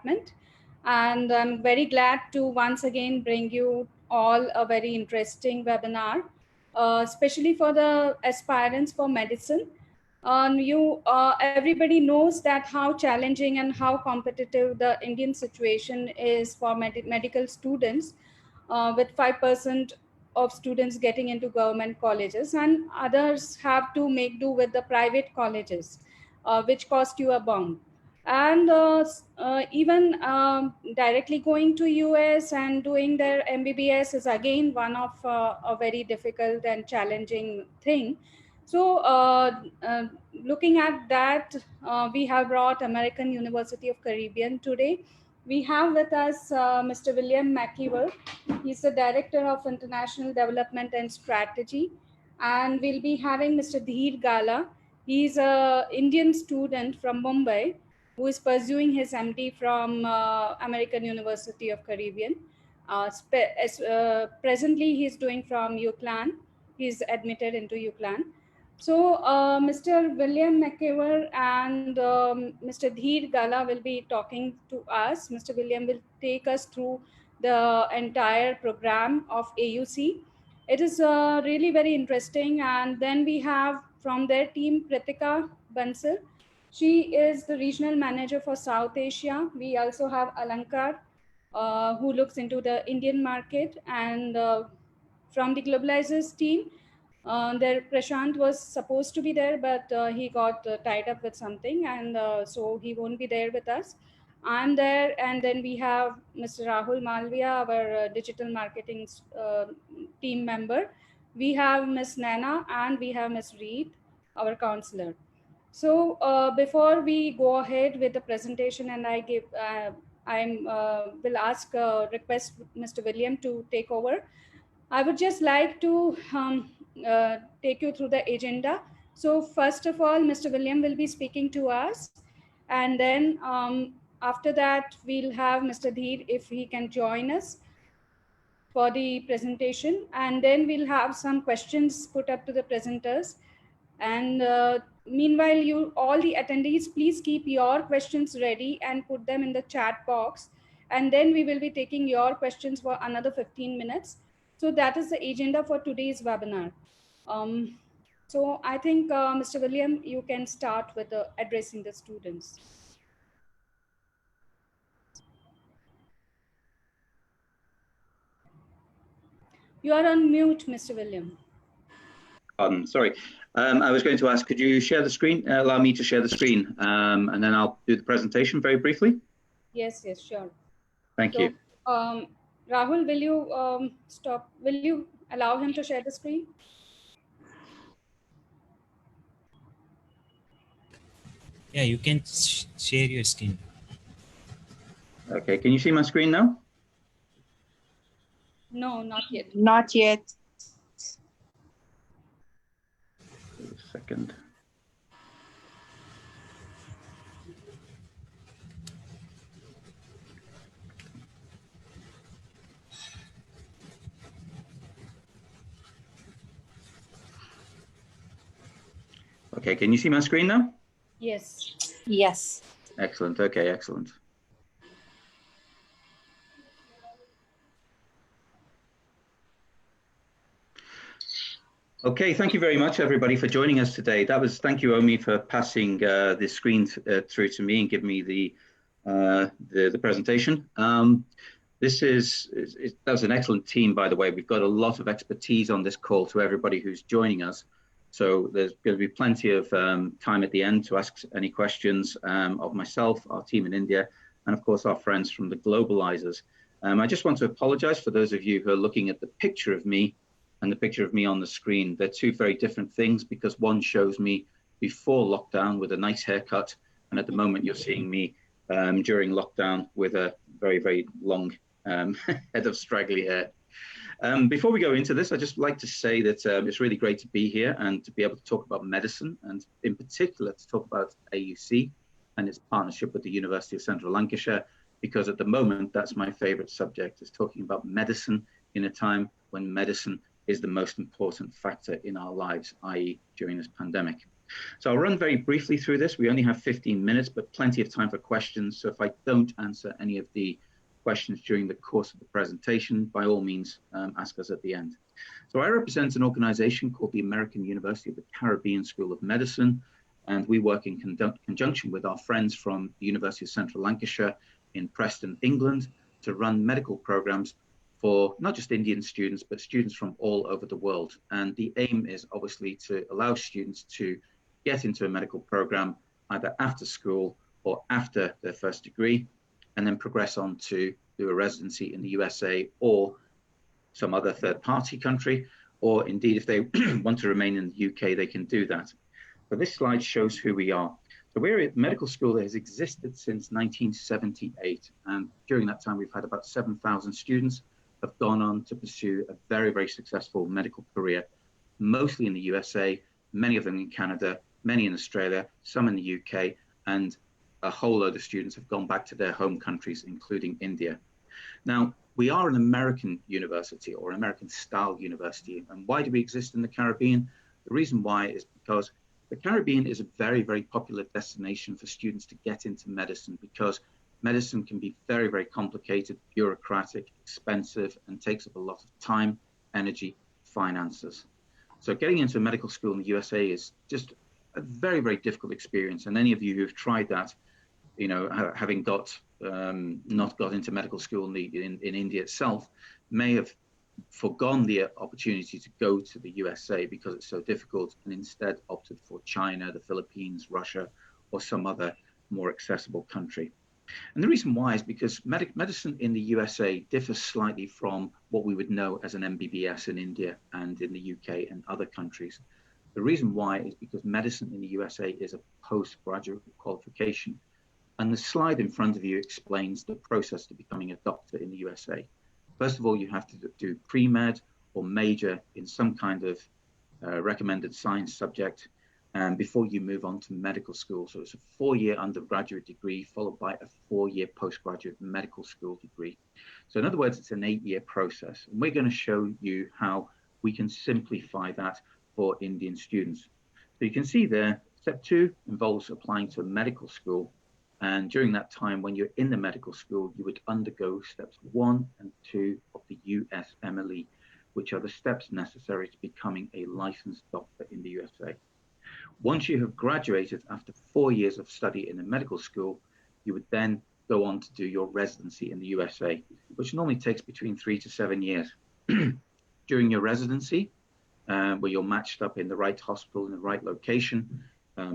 And I'm very glad to once again bring you all a very interesting webinar, especially for the aspirants for medicine. Everybody knows that how challenging and how competitive the Indian situation is for medical students, with 5% of students getting into government colleges, and others have to make do with the private colleges, which cost you a bomb. And even directly going to US and doing their MBBS is again one of a very difficult and challenging thing. So looking at that, we have brought American University of Caribbean today. We have with us Mr. William McKeever. He's the Director of International Development and Strategy. And we'll be having Mr. Dheer Gala. He's an Indian student from Mumbai who is pursuing his MD from American University of Caribbean. Presently, he's doing from UCLan. He's admitted into UCLan. So Mr. William McKeever and Mr. Dheer Gala will be talking to us. Mr. William will take us through the entire program of AUC. It is really very interesting. And then we have from their team, Pritika Bansal. She is the regional manager for South Asia. We also have Alankar, who looks into the Indian market. And from the globalizers team, there Prashant was supposed to be there, but he got tied up with something, and so he won't be there with us. I'm there, and then we have Mr. Rahul Malviya, our digital marketing team member. We have Miss Nana, and we have Miss Reed, our counselor. So before we go ahead with the presentation, and I will ask request Mr. William to take over. I would just like to take you through the agenda. So first of all, Mr. William will be speaking to us, and then after that we'll have Mr. Dheer if he can join us for the presentation, and then we'll have some questions put up to the presenters. And meanwhile, you all the attendees, please keep your questions ready and put them in the chat box. And then we will be taking your questions for another 15 minutes. So that is the agenda for today's webinar. So I think, Mr. William, you can start with addressing the students. You are on mute, Mr. William. Sorry. I was going to ask, could you share the screen, allow me to share the screen, and then I'll do the presentation very briefly? Yes, yes, sure. Thank you. Rahul, will you will you allow him to share the screen? Yeah, you can share your screen. Okay, can you see my screen now? No, not yet. Not yet. Wait a second. Okay, can you see my screen now? Yes. Yes. Excellent. Okay, excellent. Okay, thank you very much, everybody, for joining us today. Thank you, Omi, for passing the screen through to me and giving me the presentation. That's an excellent team, by the way. We've got a lot of expertise on this call to everybody who's joining us. So there's going to be plenty of time at the end to ask any questions of myself, our team in India, and of course, our friends from the globalizers. I just want to apologize for those of you who are looking at the picture of me and the picture of me on the screen. They're two very different things, because one shows me before lockdown with a nice haircut, and at the moment you're seeing me during lockdown with a very, very long head of straggly hair. Before we go into this, I'd just like to say that it's really great to be here and to be able to talk about medicine, and in particular to talk about AUC and its partnership with the University of Central Lancashire, because at the moment that's my favorite subject, is talking about medicine in a time when medicine is the most important factor in our lives, i.e. during this pandemic. So I'll run very briefly through this. We only have 15 minutes, but plenty of time for questions. So if I don't answer any of the questions during the course of the presentation, by all means, ask us at the end. So I represent an organization called the American University of the Caribbean School of Medicine, and we work in conjunction with our friends from the University of Central Lancashire in Preston, England, to run medical programs for not just Indian students, but students from all over the world. And the aim is obviously to allow students to get into a medical program either after school or after their first degree, and then progress on to do a residency in the USA or some other third-party country, or indeed if they want to remain in the UK, they can do that. So this slide shows who we are. So we're a medical school that has existed since 1978, and during that time we've had about 7,000 students have gone on to pursue a very, very successful medical career, mostly in the USA, many of them in Canada, many in Australia, some in the UK, and a whole load of students have gone back to their home countries, including India. Now, we are an American university or an American style university. And why do we exist in the Caribbean? The reason why is because the Caribbean is a very, very popular destination for students to get into medicine, because medicine can be very, very complicated, bureaucratic, expensive, and takes up a lot of time, energy, finances. So getting into a medical school in the USA is just a very, very difficult experience. And any of you who've tried that, you know, having not got into medical school in India itself, may have forgone the opportunity to go to the USA because it's so difficult, and instead opted for China, the Philippines, Russia, or some other more accessible country. And the reason why is because medicine in the USA differs slightly from what we would know as an MBBS in India and in the UK and other countries. The reason why is because medicine in the USA is a postgraduate qualification. And the slide in front of you explains the process to becoming a doctor in the USA. First of all, you have to do pre-med or major in some kind of recommended science subject before you move on to medical school. So it's a 4-year undergraduate degree followed by a 4-year postgraduate medical school degree. So in other words, it's an 8-year process. And we're going to show you how we can simplify that for Indian students. So you can see there, step 2 involves applying to a medical school. And during that time, when you're in the medical school, you would undergo steps 1 and 2 of the USMLE, which are the steps necessary to becoming a licensed doctor in the USA. Once you have graduated after 4 years of study in a medical school, you would then go on to do your residency in the USA, which normally takes between 3 to 7 years. During your residency, where you're matched up in the right hospital, in the right location,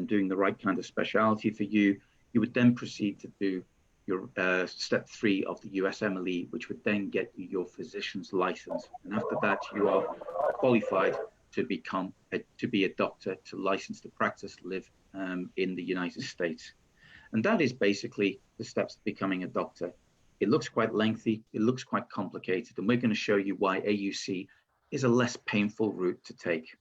doing the right kind of specialty for you, you would then proceed to do your step 3 of the USMLE, which would then get you your physician's license. And after that, you are qualified to be a doctor, to license to practice, live in the United States. And that is basically the steps to becoming a doctor. It looks quite lengthy, it looks quite complicated, and we're going to show you why AUC is a less painful route to take.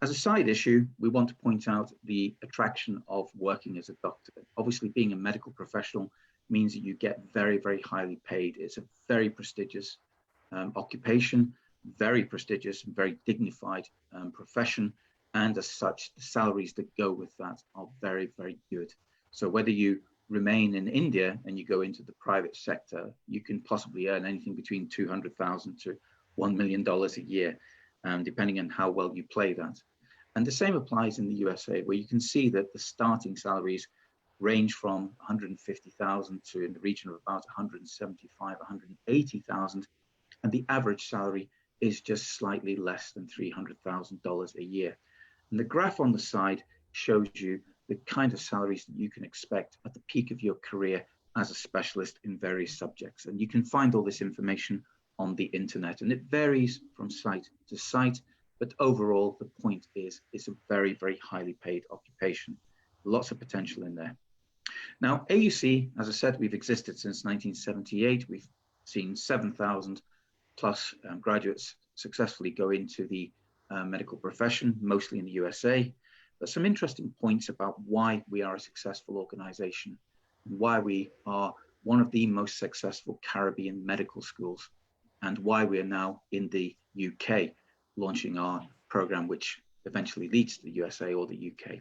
As a side issue, we want to point out the attraction of working as a doctor. Obviously, being a medical professional means that you get very, very highly paid. It's a very prestigious occupation, very prestigious, very dignified profession. And as such, the salaries that go with that are very, very good. So whether you remain in India and you go into the private sector, you can possibly earn anything between $200,000 to $1 million a year, depending on how well you play that. And the same applies in the USA, where you can see that the starting salaries range from 150,000 to in the region of about 175, 180,000, and the average salary is just slightly less than $300,000 a year. And the graph on the side shows you the kind of salaries that you can expect at the peak of your career as a specialist in various subjects. And you can find all this information on the internet, and it varies from site to site. But overall, the point is, it's a very, very highly paid occupation. Lots of potential in there. Now, AUC, as I said, we've existed since 1978. We've seen 7,000 plus graduates successfully go into the medical profession, mostly in the USA. But some interesting points about why we are a successful organization, and why we are one of the most successful Caribbean medical schools, and why we are now in the UK launching our program, which eventually leads to the USA or the UK.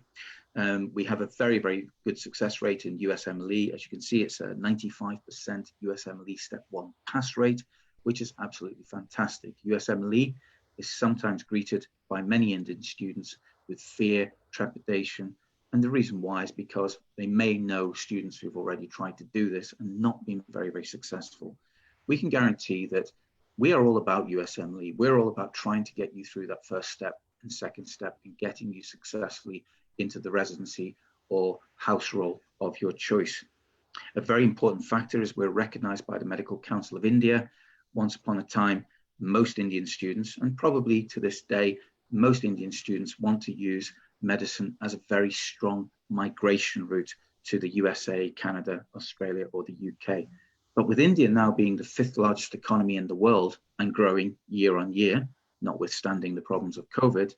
We have a very, very good success rate in USMLE. As you can see, it's a 95% USMLE Step 1 pass rate, which is absolutely fantastic. USMLE is sometimes greeted by many Indian students with fear, trepidation, and the reason why is because they may know students who've already tried to do this and not been very, very successful. We can guarantee that we are all about USMLE. We're all about trying to get you through that first step and second step in getting you successfully into the residency or house role of your choice. A very important factor is we're recognized by the Medical Council of India. Once upon a time, most Indian students, and probably to this day, most Indian students want to use medicine as a very strong migration route to the USA, Canada, Australia, or the UK. But with India now being the 5th largest economy in the world and growing year on year, notwithstanding the problems of COVID,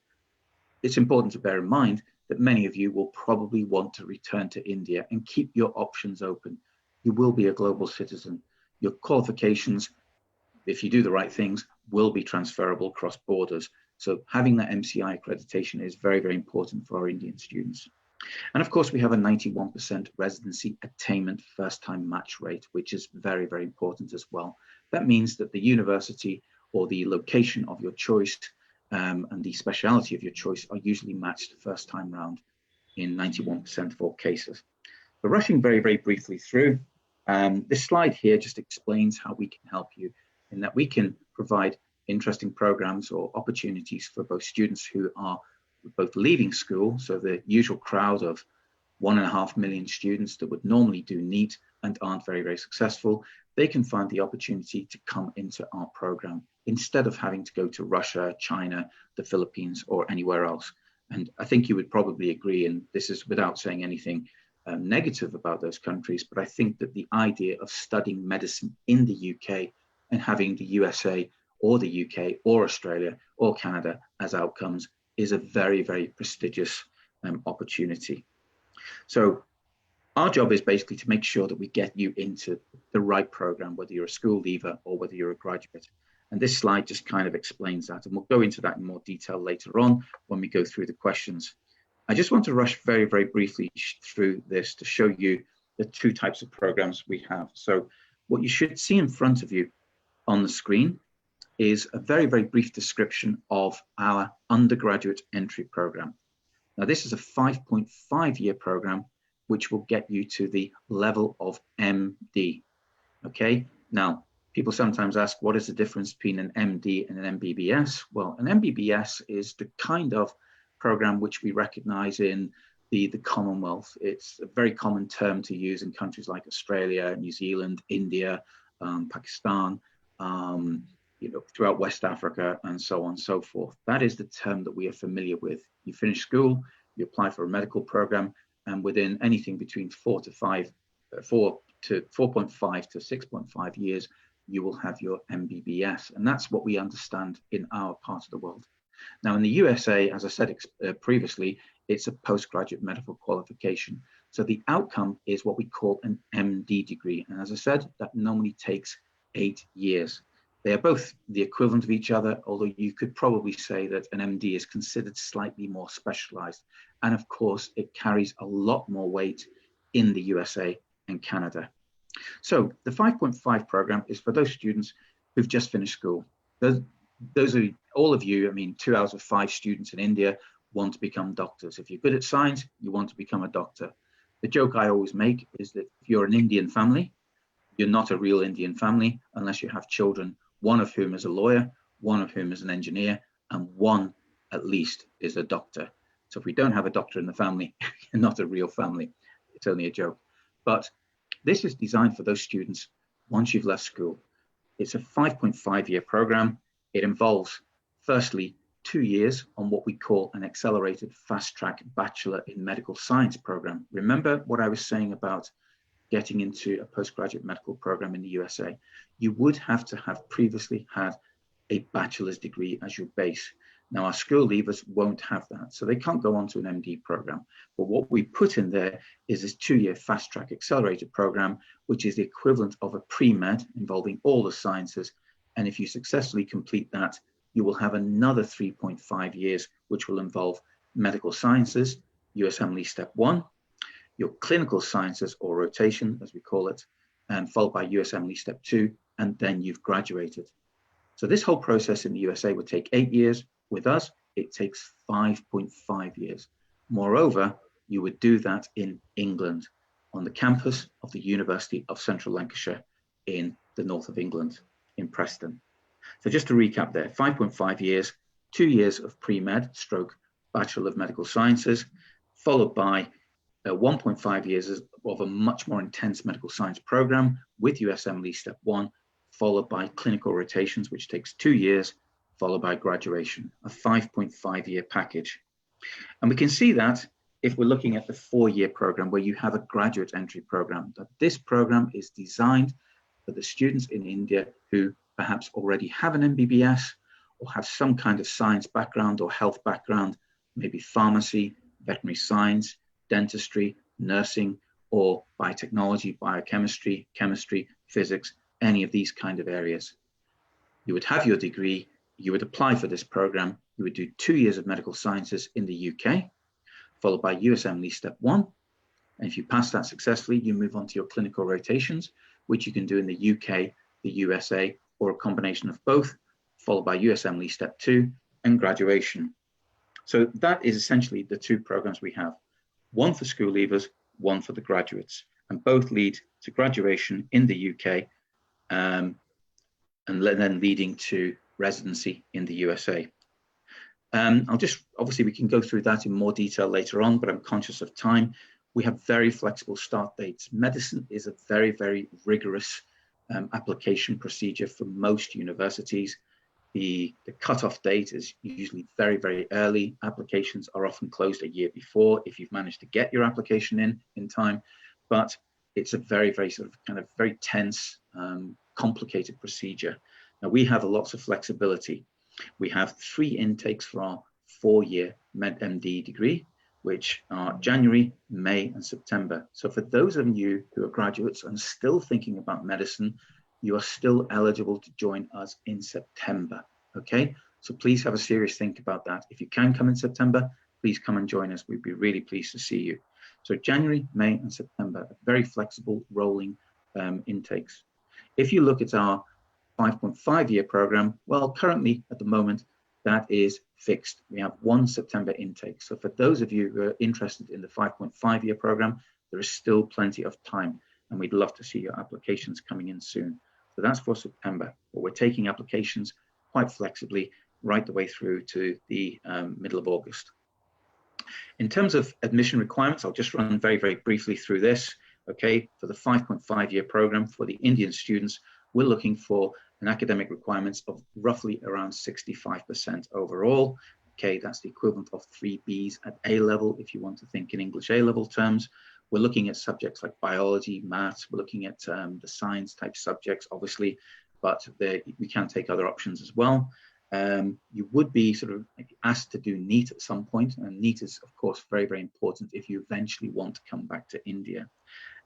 it's important to bear in mind that many of you will probably want to return to India and keep your options open. You will be a global citizen. Your qualifications, if you do the right things, will be transferable across borders. So having that MCI accreditation is very, very important for our Indian students. And of course, we have a 91% residency attainment first-time match rate, which is very, very important as well. That means that the university or the location of your choice and the speciality of your choice are usually matched first time round in 91% of all cases. But rushing very, very briefly through, this slide here just explains how we can help you in that we can provide interesting programs or opportunities for both students who are both leaving school, so the usual crowd of 1.5 million students that would normally do NEET and aren't very, very successful, they can find the opportunity to come into our program instead of having to go to Russia, China, the Philippines, or anywhere else. And I think you would probably agree, and this is without saying anything negative about those countries, but I think that the idea of studying medicine in the UK and having the USA or the UK or Australia or Canada as outcomes is a very, very prestigious opportunity. So our job is basically to make sure that we get you into the right program, whether you're a school leaver or whether you're a graduate. And this slide just kind of explains that. And we'll go into that in more detail later on when we go through the questions. I just want to rush very, very briefly through this to show you the 2 types of programs we have. So what you should see in front of you on the screen is a very, very brief description of our undergraduate entry program. Now, this is a 5.5-year program, which will get you to the level of MD, okay? Now, people sometimes ask, what is the difference between an MD and an MBBS? Well, an MBBS is the kind of program which we recognize in the Commonwealth. It's a very common term to use in countries like Australia, New Zealand, India, Pakistan, throughout West Africa, and so on and so forth. That is the term that we are familiar with. You finish school, you apply for a medical program, and within anything between 4.5 to 6.5 years, you will have your MBBS. And that's what we understand in our part of the world. Now, in the USA, as I said previously, it's a postgraduate medical qualification. So the outcome is what we call an MD degree. And as I said, that normally takes 8 years. They are both the equivalent of each other, although you could probably say that an MD is considered slightly more specialized. And of course, it carries a lot more weight in the USA and Canada. So the 5.5 program is for those students who've just finished school. Those are all of you, 2 out of 5 students in India want to become doctors. If you're good at science, you want to become a doctor. The joke I always make is that if you're an Indian family, you're not a real Indian family unless you have children, one of whom is a lawyer, one of whom is an engineer, and one at least is a doctor. So if we don't have a doctor in the family, you're not a real family. It's only a joke. But this is designed for those students once you've left school. It's a 5.5-year program. It involves, firstly, 2 years on what we call an accelerated fast-track Bachelor in Medical Science program. Remember what I was saying about getting into a postgraduate medical program in the USA? You would have to have previously had a bachelor's degree as your base. Now, our school leavers won't have that, so they can't go on to an MD program. But what we put in there is this 2-year fast-track accelerated program, which is the equivalent of a pre-med involving all the sciences. And if you successfully complete that, you will have another 3.5 years, which will involve medical sciences, USMLE Step 1, your clinical sciences or rotation, as we call it, and followed by USMLE Step 2, and then you've graduated. So this whole process in the USA would take 8 years. With us, it takes 5.5 years. Moreover, you would do that in England, on the campus of the University of Central Lancashire in the north of England, in Preston. So just to recap there, 5.5 years, 2 years of pre-med stroke Bachelor of Medical Sciences, followed by 1.5 years of a much more intense medical science program with USMLE Step 1, followed by clinical rotations, which takes 2 years, followed by graduation, a 5.5 year package. And we can see that if we're looking at the 4-year program where you have a graduate entry program, that this program is designed for the students in India who perhaps already have an MBBS or have some kind of science background or health background, maybe pharmacy, veterinary science, dentistry, nursing, or biotechnology, biochemistry, chemistry, physics, any of these kind of areas. You would have your degree, you would apply for this program, you would do 2 years of medical sciences in the UK, followed by USMLE Step 1. And if you pass that successfully, you move on to your clinical rotations, which you can do in the UK, the USA, or a combination of both, followed by USMLE Step 2 and graduation. So that is essentially the 2 programs we have. One for school leavers, one for the graduates, and both lead to graduation in the UK and then leading to residency in the USA. Obviously we can go through that in more detail later on, but I'm conscious of time. We have very flexible start dates. Medicine is a very, very rigorous application procedure for most universities. The cutoff date is usually very, very early. Applications are often closed a year before if you've managed to get your application in time, but it's a very, very sort of kind of very tense, complicated procedure. Now we have lots of flexibility. We have 3 intakes for our 4-year MD degree, which are January, May, and September. So for those of you who are graduates and still thinking about medicine, you are still eligible to join us in September, okay? So please have a serious think about that. If you can come in September, please come and join us. We'd be really pleased to see you. So January, May, and September, very flexible rolling intakes. If you look at our 5.5-year program, well, currently at the moment, that is fixed. We have 1 September intake. So for those of you who are interested in the 5.5-year program, there is still plenty of time, and we'd love to see your applications coming in soon. So that's for September, but we're taking applications quite flexibly right the way through to the middle of August. In terms of admission requirements, I'll just run very, very briefly through this. Okay, for the 5.5-year program for the Indian students, we're looking for an academic requirements of roughly around 65% overall. Okay, that's the equivalent of 3 Bs at A level, if you want to think in English A level terms. We're looking at subjects like biology, maths, we're looking at the science type subjects, obviously, but we can take other options as well. You would be sort of asked to do NEET at some point, and NEET is, of course, very, very important if you eventually want to come back to India.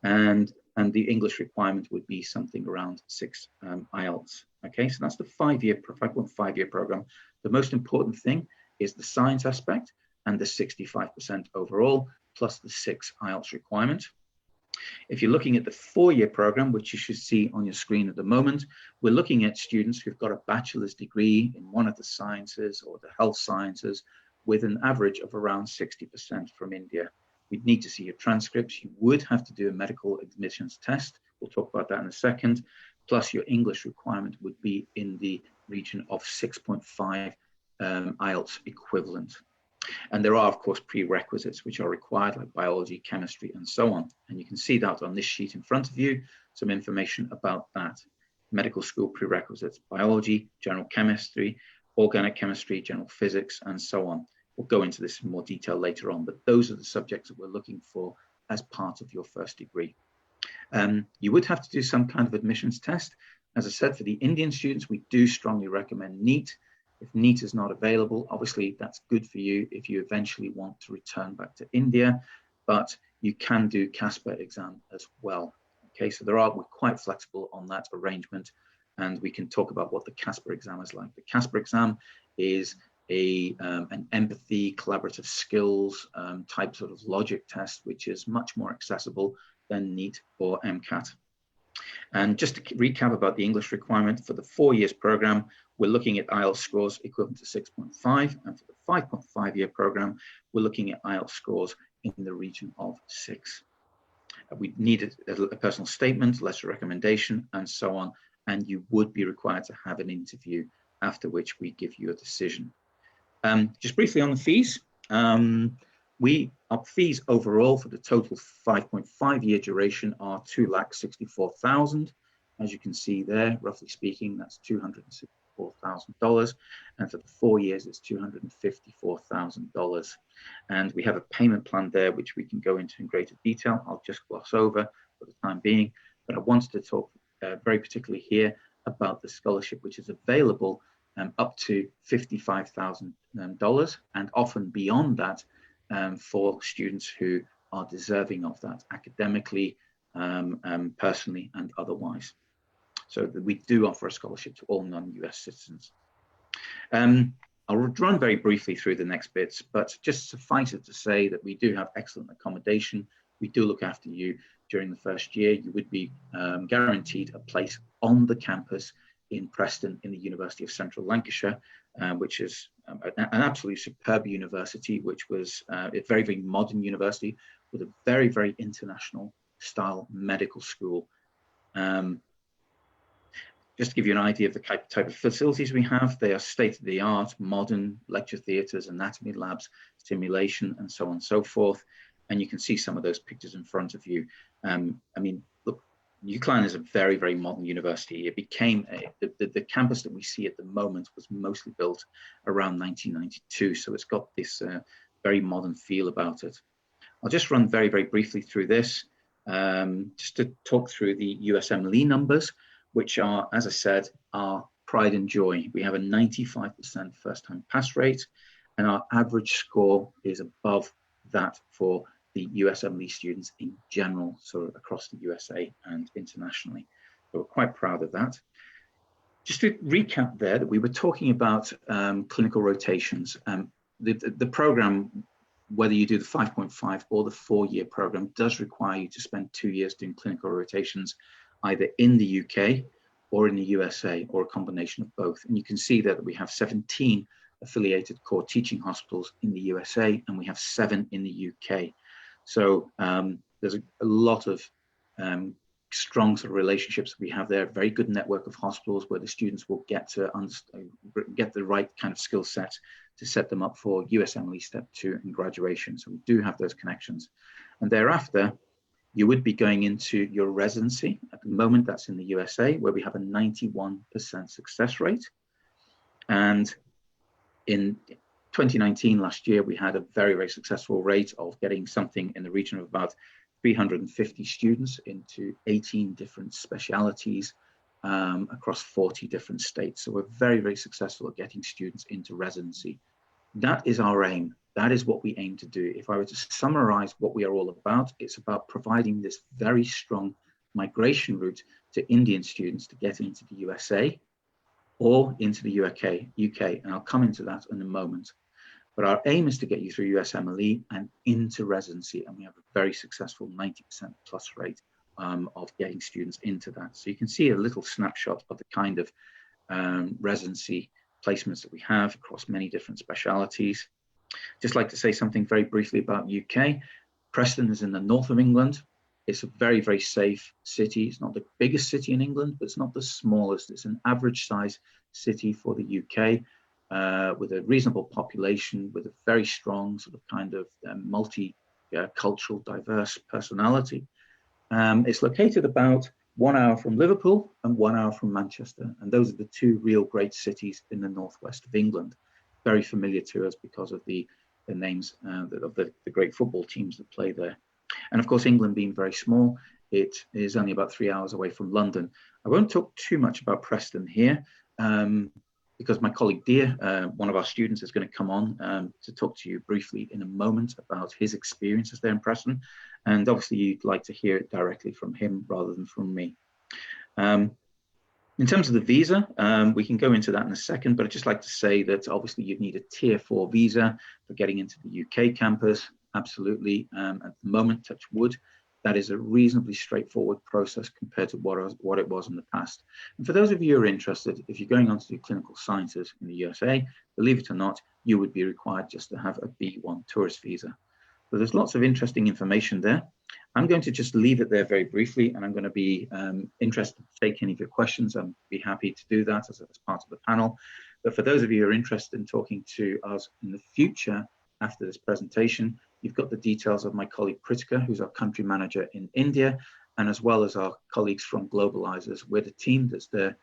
And the English requirement would be something around 6 IELTS. Okay, so that's the 5.5-year program. The most important thing is the science aspect and the 65% overall, plus the 6 IELTS requirement. If you're looking at the 4-year program, which you should see on your screen at the moment, we're looking at students who've got a bachelor's degree in one of the sciences or the health sciences with an average of around 60% from India. We'd need to see your transcripts. You would have to do a medical admissions test. We'll talk about that in a second. Plus your English requirement would be in the region of 6.5 IELTS equivalent. And there are, of course, prerequisites which are required, like biology, chemistry, and so on. And you can see that on this sheet in front of you, some information about that. Medical school prerequisites, biology, general chemistry, organic chemistry, general physics, and so on. We'll go into this in more detail later on, but those are the subjects that we're looking for as part of your first degree. You would have to do some kind of admissions test. As I said, for the Indian students, we do strongly recommend NEET. If NEET is not available, obviously that's good for you if you eventually want to return back to India, but you can do CASPA exam as well. Okay, so we're quite flexible on that arrangement. and we can talk about what the Casper exam is like. The Casper exam is an empathy, collaborative skills type sort of logic test, which is much more accessible than NEET or MCAT. And just to recap about the English requirement, for the 4 years program, we're looking at IELTS scores equivalent to 6.5, and for the 5.5-year program, we're looking at IELTS scores in the region of 6. We needed a personal statement, letter of recommendation, and so on, and you would be required to have an interview, after which we give you a decision. Just briefly on the fees, our fees overall for the total 5.5-year duration are $264,000. As you can see there, roughly speaking, that's $264,000. And for the 4 years, it's $254,000. And we have a payment plan there, which we can go into in greater detail. I'll just gloss over for the time being, but I wanted to talk very particularly here about the scholarship, which is available up to $55,000 and often beyond that for students who are deserving of that academically, personally, and otherwise. So that we do offer a scholarship to all non-US citizens. I'll run very briefly through the next bits, but just suffice it to say that we do have excellent accommodation. We do look after you during the first year. You would be guaranteed a place on the campus in Preston in the University of Central Lancashire, which is an absolutely superb university, which was a very, very modern university with a very, very international style medical school. Just to give you an idea of the type of facilities we have, they are state-of-the-art, modern lecture theatres, anatomy labs, simulation, and so on and so forth. And you can see some of those pictures in front of you. I mean, look, UCLan is a very, very modern university. It became, the campus that we see at the moment was mostly built around 1992. So it's got this very modern feel about it. I'll just run very, very briefly through this, just to talk through the USMLE numbers, which are, as I said, our pride and joy. We have a 95% first-time pass rate, and our average score is above that for the USMLE students in general, so across the USA and internationally. So we're quite proud of that. Just to recap there, that we were talking about clinical rotations. The program, whether you do the 5.5 or the 4-year program, does require you to spend 2 years doing clinical rotations, either in the UK or in the USA, or a combination of both. And you can see that we have 17 affiliated core teaching hospitals in the USA, and we have 7 in the UK. So there's a lot of strong sort of relationships we have there, very good network of hospitals where the students will get to get the right kind of skill set to set them up for USMLE Step 2 and graduation. So we do have those connections. And thereafter, you would be going into your residency. At the moment, that's in the USA, where we have a 91% success rate. And in 2019, last year, we had a very, very successful rate of getting something in the region of about 350 students into 18 different specialities across 40 different states. So we're very, very successful at getting students into residency. That is our aim. That is what we aim to do. If I were to summarize what we are all about, it's about providing this very strong migration route to Indian students to get into the USA or into the UK, and I'll come into that in a moment. But our aim is to get you through USMLE and into residency, and we have a very successful 90% plus rate of getting students into that. So you can see a little snapshot of the kind of residency placements that we have across many different specialities. Just like to say something very briefly about UK. Preston is in the north of England. It's a very, very safe city. It's not the biggest city in England, but it's not the smallest. It's an average size city for the UK with a reasonable population, with a very strong sort of kind of multi-cultural, diverse personality. It's located about 1 hour from Liverpool and 1 hour from Manchester. And those are the 2 real great cities in the northwest of England. Very familiar to us because of the names of the great football teams that play there. And of course, England being very small, it is only about 3 hours away from London. I won't talk too much about Preston here because my colleague Dear, one of our students, is going to come on to talk to you briefly in a moment about his experiences there in Preston. And obviously you'd like to hear it directly from him rather than from me. In terms of the visa, we can go into that in a second, but I'd just like to say that obviously you'd need a Tier 4 visa for getting into the UK campus. Absolutely. At the moment, touch wood, that is a reasonably straightforward process compared to what it was in the past. And for those of you who are interested, if you're going on to do clinical sciences in the USA, believe it or not, you would be required just to have a B1 tourist visa. So there's lots of interesting information there. I'm going to just leave it there very briefly, and I'm going to be interested to take any of your questions. I'd be happy to do that as part of the panel. But for those of you who are interested in talking to us in the future after this presentation, you've got the details of my colleague Pritika, who's our country manager in India, and as well as our colleagues from Globalizers. We're the team that's there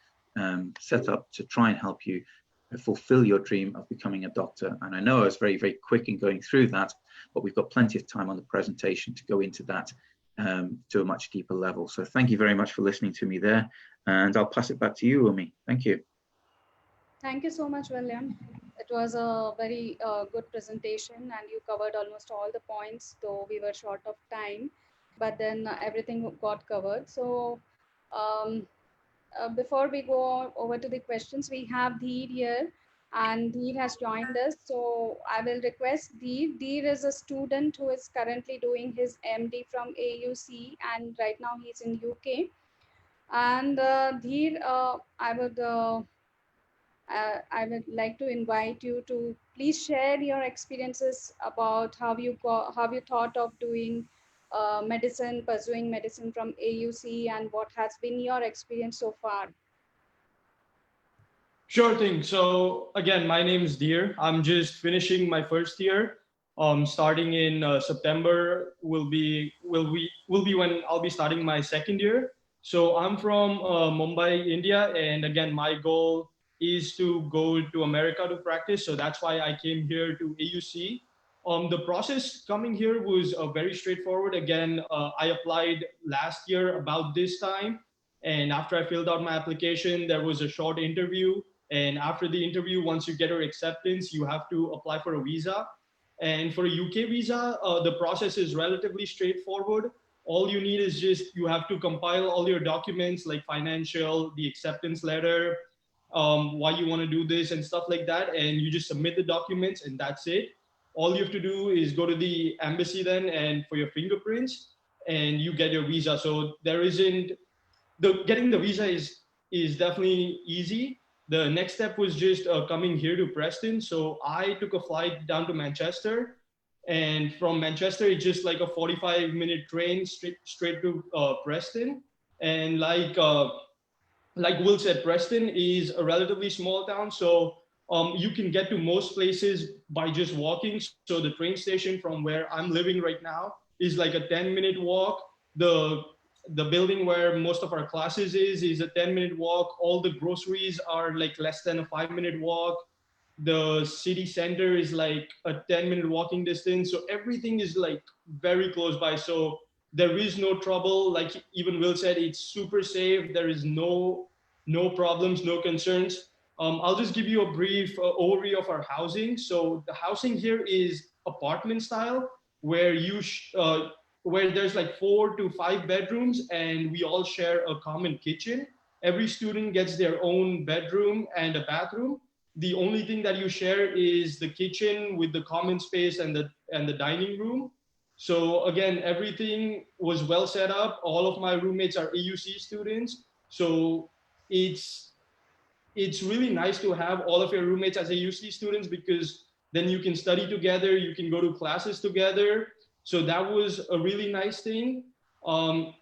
set up to try and help you fulfill your dream of becoming a doctor. And I know I was very, very quick in going through that, but we've got plenty of time on the presentation to go into that to a much deeper level. So thank you very much for listening to me there. And I'll pass it back to you, Umi. Thank you. Thank you so much, William. It was a very good presentation, and you covered almost all the points, though we were short of time, but then everything got covered. So before we go over to the questions, we have Dheer here, and Dheer has joined us. So I will request Dheer. Dheer is a student who is currently doing his MD from AUC, and right now he's in UK. And Dheer, I would like to invite you to please share your experiences about how you thought of doing pursuing medicine from AUC, and what has been your experience so far. Sure thing. So again, my name is Deer. I'm just finishing my first year. Starting in September will be when I'll be starting my second year. So I'm from Mumbai, India, and again, my goal is to go to America to practice. So that's why I came here to AUC. The process coming here was very straightforward. Again, I applied last year about this time, and after I filled out my application, there was a short interview. And after the interview, once you get your acceptance, you have to apply for a visa. And for a UK visa, the process is relatively straightforward. All you need is just you have to compile all your documents like financial, the acceptance letter, why you want to do this and stuff like that. And you just submit the documents and that's it. All you have to do is go to the embassy then and for your fingerprints and you get your visa. So there isn't, getting the visa is definitely easy. The next step was just coming here to Preston. So I took a flight down to Manchester, and from Manchester, it's just like a 45-minute train straight to Preston. And like Will said, Preston is a relatively small town, so you can get to most places by just walking. So the train station from where I'm living right now is like a 10-minute walk. The building where most of our classes is a 10-minute walk. All the groceries are like less than a 5-minute walk. The city center is like a 10-minute walking distance. So everything is like very close by. So there is no trouble. Like even Will said, it's super safe. There is no problems, no concerns. I'll just give you a brief overview of our housing. So the housing here is apartment style, where where there's like 4 to 5 bedrooms, and we all share a common kitchen. Every student gets their own bedroom and a bathroom. The only thing that you share is the kitchen with the common space and the dining room. So again, everything was well set up. All of my roommates are AUC students. So it's really nice to have all of your roommates as AUC students, because then you can study together, you can go to classes together. So that was a really nice thing.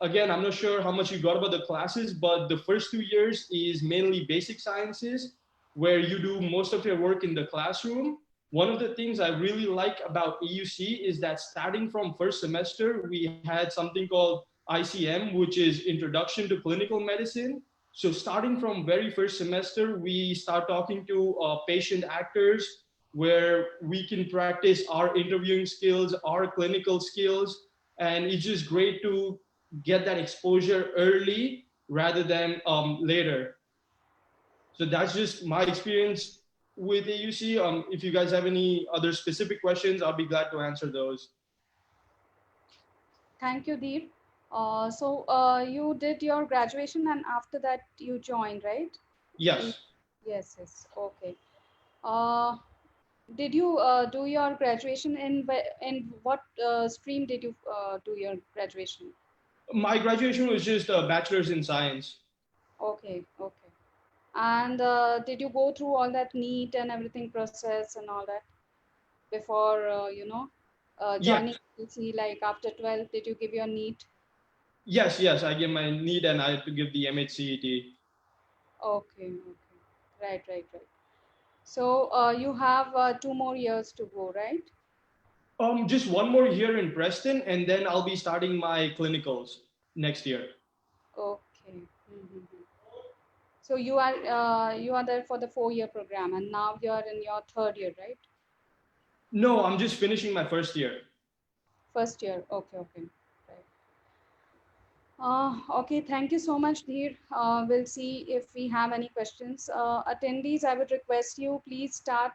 Again, I'm not sure how much you got about the classes, but the first 2 years is mainly basic sciences, where you do most of your work in the classroom. One of the things I really like about AUC is that starting from first semester, we had something called ICM, which is Introduction to Clinical Medicine. So starting from very first semester, we start talking to patient actors, where we can practice our interviewing skills, our clinical skills. And it's just great to get that exposure early rather than later. So that's just my experience with AUC. If you guys have any other specific questions, I'll be glad to answer those. Thank you, Deep. So you did your graduation and after that you joined, right? In, Yes. yes, yes. Okay. Uh, did you do your graduation in what stream did you do your graduation? My graduation was just a bachelor's in science. Okay, okay. And did you go through all that NEET and everything process and all that before joining Yes. LC, like after 12, did you give your NEET? Yes, yes. I gave my NEET and I had to give the MHCET. Okay, okay. Right, right, right. So you have 2 more years to go, right? Just one more year in Preston, and then I'll be starting my clinicals next year. Okay. Mm-hmm. So you are there for the 4 year program, and now you are in your third year, right? No, I'm just finishing my first year. First year. Okay, okay. Right. Okay, thank you so much, Dheer. We'll see if we have any questions. Attendees, I would request you please start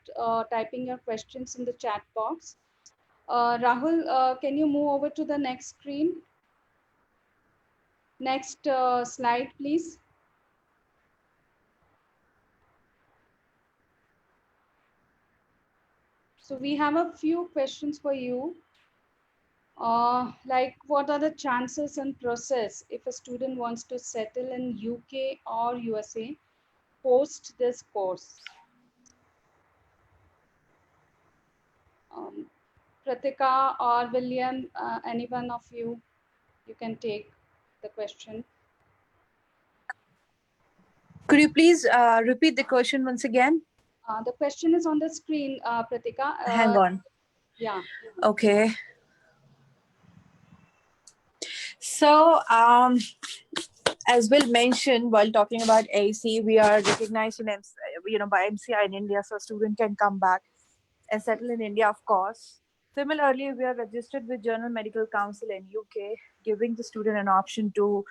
typing your questions in the chat box. Rahul, can you move over to the next screen? Next slide, please. So we have a few questions for you. Like what are the chances and process if a student wants to settle in UK or USA post this course? Um, Pratika or William, any one of you, you can take the question. Could you please repeat the question once again? The question is on the screen, Pratika. Hang on. Yeah. Okay. So, as Will mentioned while talking about AC, we are recognized in by MCI in India, so a student can come back and settle in India, of course. Similarly, we are registered with Journal Medical Council in UK, giving the student an option to,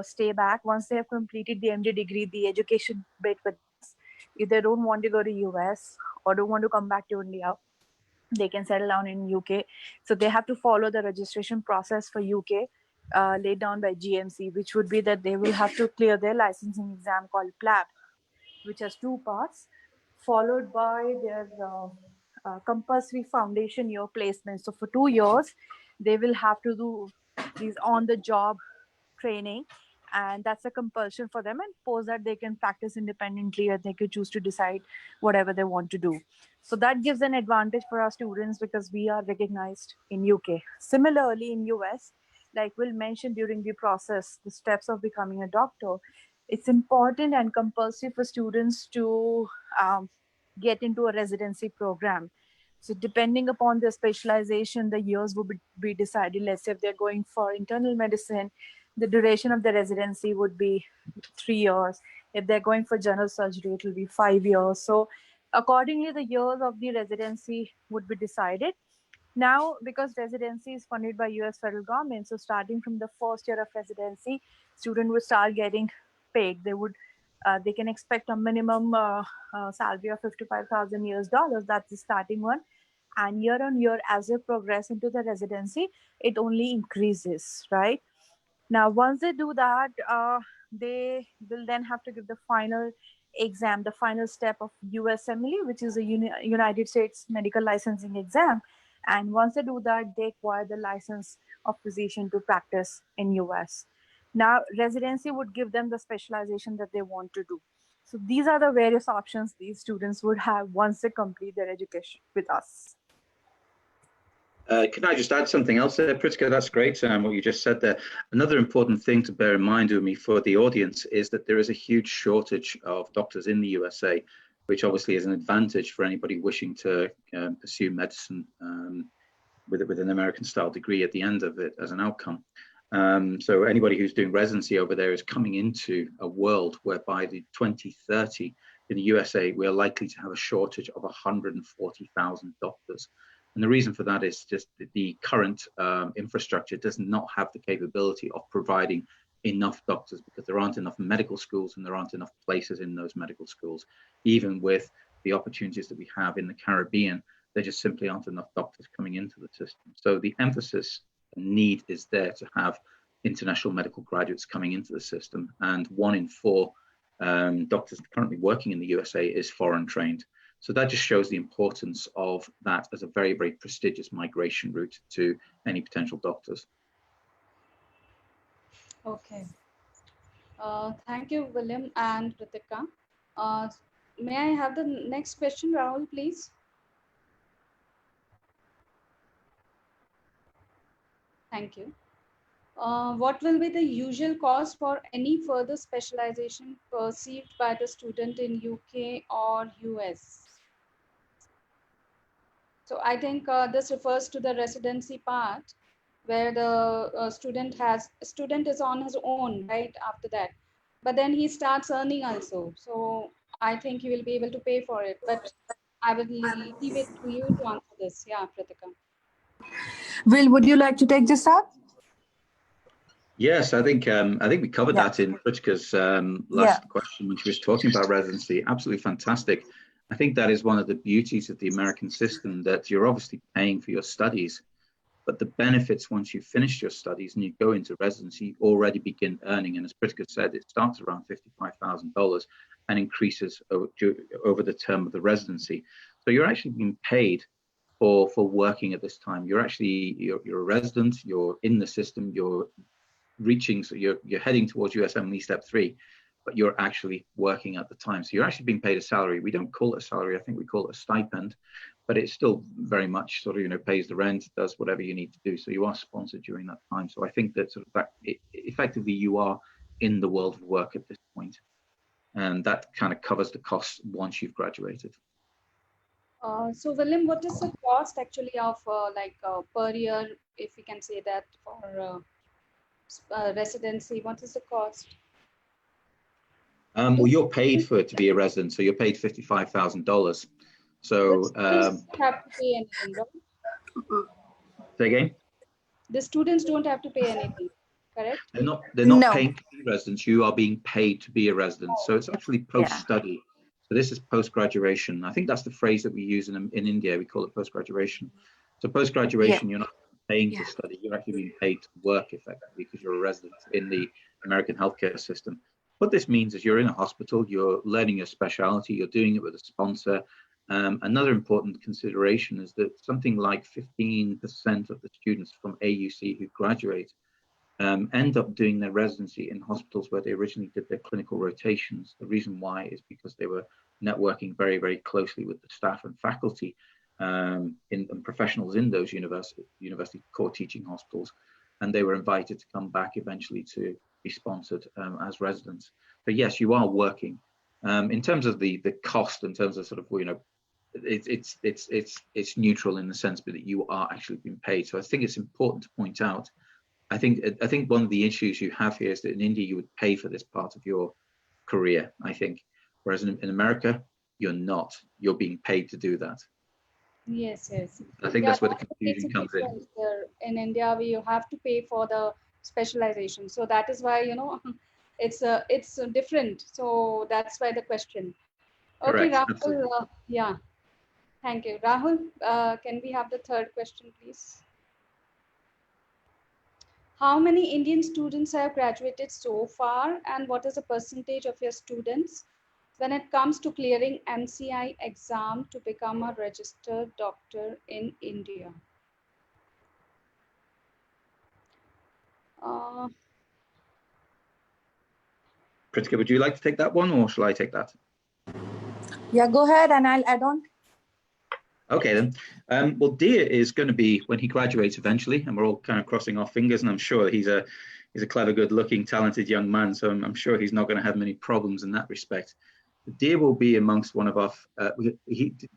stay back once they have completed the MD degree, the education bit with us. If they don't want to go to US or don't want to come back to India, they can settle down in UK. So they have to follow the registration process for UK laid down by GMC, which would be that they will have to clear their licensing exam called PLAB, which has two parts, followed by their compulsory foundation year placement. So for 2 years, they will have to do these on-the-job training, and that's a compulsion for them. And post that, they can practice independently, or they could choose to decide whatever they want to do. So that gives an advantage for our students because we are recognized in UK. Similarly, in US, like Will mentioned during the process, the steps of becoming a doctor, it's important and compulsory for students to get into a residency program. So depending upon their specialization, the years will be decided. Let's say if they're going for internal medicine, the duration of the residency would be 3 years. If they're going for general surgery, it will be 5 years. So accordingly, the years of the residency would be decided. Now, because residency is funded by US federal government, so starting from the first year of residency, student would start getting paid. They can expect a minimum salary of 55,000 US dollars. That's the starting one. And year on year, as they progress into the residency, it only increases, right? Now, once they do that, they will then have to give the final exam, the final step of USMLE, which is a United States Medical Licensing Exam. And once they do that, they acquire the license of physician to practice in US. Now, residency would give them the specialization that they want to do. So these are the various options these students would have once they complete their education with us. Can I just add something else there, Pritzker? That's great, what you just said there. Another important thing to bear in mind, Umi, for the audience is that there is a huge shortage of doctors in the USA, which obviously is an advantage for anybody wishing to pursue medicine with an American-style degree at the end of it as an outcome. So anybody who's doing residency over there is coming into a world where by the 2030 in the USA, we are likely to have a shortage of 140,000 doctors. And the reason for that is just that the current infrastructure does not have the capability of providing enough doctors because there aren't enough medical schools and there aren't enough places in those medical schools. Even with the opportunities that we have in the Caribbean, there just simply aren't enough doctors coming into the system. So the emphasis need is there to have international medical graduates coming into the system, and 1 in 4 doctors currently working in the USA is foreign trained. So that just shows the importance of that as a very, very prestigious migration route to any potential doctors. Okay. Thank you, William and Ritika. May I have the next question, Rahul, please? Thank you. What will be the usual cost for any further specialization perceived by the student in UK or US? So I think this refers to the residency part, where the student is on his own right after that, but then he starts earning also. So I think he will be able to pay for it, but I will leave it to you to answer this. Yeah, Pratika. Will, would you like to take this up? Yes, I think we covered that in Pritika's last question when she was talking about residency. Absolutely fantastic. I think that is one of the beauties of the American system, that you're obviously paying for your studies, but the benefits once you've finished your studies and you go into residency, you already begin earning. And as Pritika said, it starts around $55,000 and increases over the term of the residency. So you're actually being paid for working at this time. You're a resident, you're in the system, you're reaching, so you're heading towards USMLE Step 3, but you're actually working at the time. So you're actually being paid a salary. We don't call it a salary, I think we call it a stipend, but it's still very much sort of, pays the rent, does whatever you need to do. So you are sponsored during that time. So I think that effectively you are in the world of work at this point, and that kind of covers the costs once you've graduated. So William, what is the cost actually of per year, if we can say that, for residency? What is the cost? Well, you're paid to be a resident, so you're paid $55,000. So have to pay anything, right? Say again? The students don't have to pay anything, correct? They're not paying to be residents. You are being paid to be a resident. So it's actually post-study. So this is post-graduation. I think that's the phrase that we use in India. We call it post-graduation. So post-graduation, you're not paying to study. You're actually being paid to work effectively because you're a resident in the American healthcare system. What this means is you're in a hospital, you're learning your specialty, you're doing it with a sponsor. Another important consideration is that something like 15% of the students from AUC who graduate end up doing their residency in hospitals where they originally did their clinical rotations. The reason why is because they were networking very, very closely with the staff and faculty and professionals in those university core teaching hospitals, and they were invited to come back eventually to be sponsored as residents. So yes, you are working. In terms of the cost, in terms of sort of, it's neutral in the sense that you are actually being paid. So I think it's important to point out. I think one of the issues you have here is that in India you would pay for this part of your career, I think, whereas in America you're not. You're being paid to do that. Yes. I think that's where the confusion comes in. In India, you have to pay for the specialization, so that is why it's different. So that's why the question. Okay, correct. Rahul. Yeah, thank you, Rahul. Can we have the third question, please? How many Indian students have graduated so far, and what is the percentage of your students when it comes to clearing MCI exam to become a registered doctor in India? Pritika, would you like to take that one, or shall I take that? Yeah, go ahead and I'll add on. Okay then. Well, Deer is going to be, when he graduates eventually, and we're all kind of crossing our fingers, and I'm sure he's a clever, good-looking, talented young man, so I'm sure he's not going to have many problems in that respect. Deer will be amongst one of our,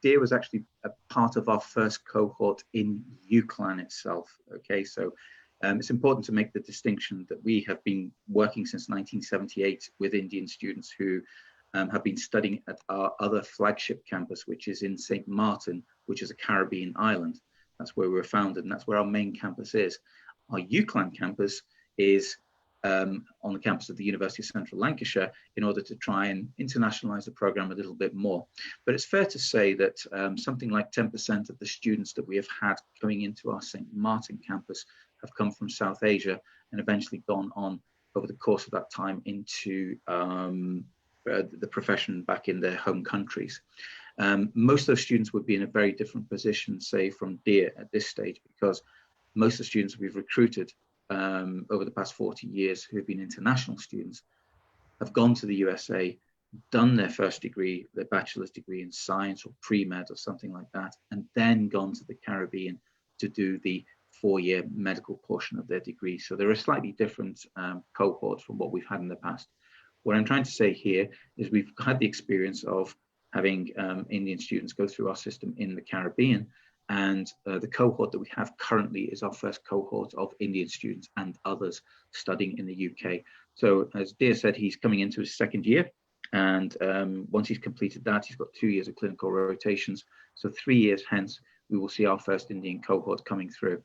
Deer was actually a part of our first cohort in UCLan itself, okay? So it's important to make the distinction that we have been working since 1978 with Indian students who have been studying at our other flagship campus, which is in St. Martin, which is a Caribbean island. That's where we were founded, and that's where our main campus is. Our UCLan campus is on the campus of the University of Central Lancashire in order to try and internationalize the program a little bit more. But it's fair to say that something like 10% of the students that we have had coming into our St. Martin campus have come from South Asia and eventually gone on over the course of that time into the profession back in their home countries. Most of those students would be in a very different position, say, from DEAR at this stage, because most of the students we've recruited over the past 40 years who have been international students have gone to the USA, done their first degree, their bachelor's degree in science or pre-med or something like that, and then gone to the Caribbean to do the 4-year medical portion of their degree. So they're a slightly different cohort from what we've had in the past. What I'm trying to say here is we've had the experience of having Indian students go through our system in the Caribbean, and the cohort that we have currently is our first cohort of Indian students and others studying in the UK. So as Dear said, he's coming into his second year, and once he's completed that, he's got 2 years of clinical rotations. So 3 years hence, we will see our first Indian cohort coming through.